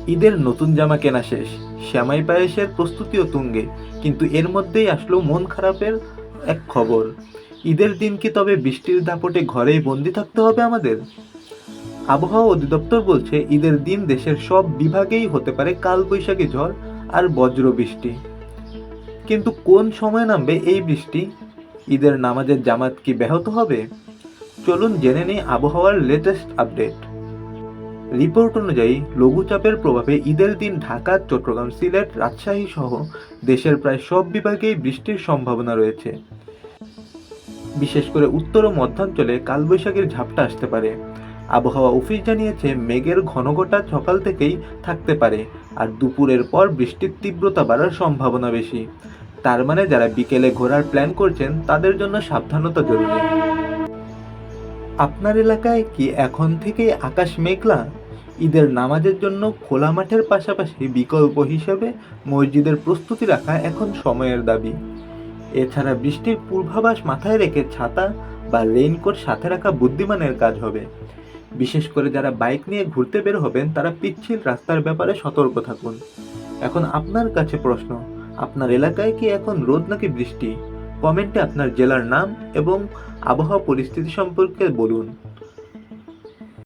ঈদের নতুন জামা কেনা শেষ, সেমাই পায়েসের প্রস্তুতিও তুঙ্গে, কিন্তু এর মধ্যেই আসলো মন খারাপের এক খবর। ঈদের দিন কি তবে বৃষ্টির দাপটে ঘরেই বন্দি থাকতে হবে আমাদের? আবহাওয়া অধিদপ্তর বলছে ঈদের দিন দেশের সব বিভাগেই হতে পারে কালবৈশাখী ঝড় আর বজ্র বৃষ্টি। কিন্তু কোন সময় নামবে এই বৃষ্টি? ঈদের নামাজের জামাত কি ব্যাহত হবে? চলুন জেনে নিই আবহাওয়ার লেটেস্ট আপডেট। রিপোর্ট অনুযায়ী লঘুচাপের প্রভাবে ঈদের দিন ঢাকা, চট্টগ্রাম, সিলেট, রাজশাহী সহ দেশের প্রায় সব বিভাগেই বৃষ্টির সম্ভাবনা রয়েছে। বিশেষ করে উত্তর ও মধ্যাঞ্চলে কালবৈশাখীর ঝাপটা আসতে পারে। আবহাওয়া অফিস জানিয়েছে মেঘের ঘনঘটা সকাল থেকেই থাকতে পারে, আর দুপুরের পর বৃষ্টির তীব্রতা বাড়ার সম্ভাবনা বেশি। তার মানে যারা বিকেলে ঘোরার প্ল্যান করছেন তাদের জন্য সাবধানতা জরুরি। আপনার এলাকায় কি এখন থেকেই আকাশ মেঘলা? ঈদের নামাজের জন্য খোলা মাঠের পাশাপাশি বিকল্প হিসেবে মসজিদের প্রস্তুতি রাখা এখন সময়ের দাবি। এছাড়া বৃষ্টির পূর্বাভাস মাথায় রেখে ছাতা বা রেইনকোট সাথে রাখা বুদ্ধিমানের কাজ হবে। বিশেষ করে যারা বাইক নিয়ে ঘুরতে বের হবেন তারা পিচ্ছিল রাস্তার ব্যাপারে সতর্ক থাকুন। এখন আপনার কাছে প্রশ্ন, আপনার এলাকায় কি এখন রোদ নাকি বৃষ্টি? কমেন্টে আপনার জেলার নাম এবং আবহাওয়া পরিস্থিতি সম্পর্কে বলুন।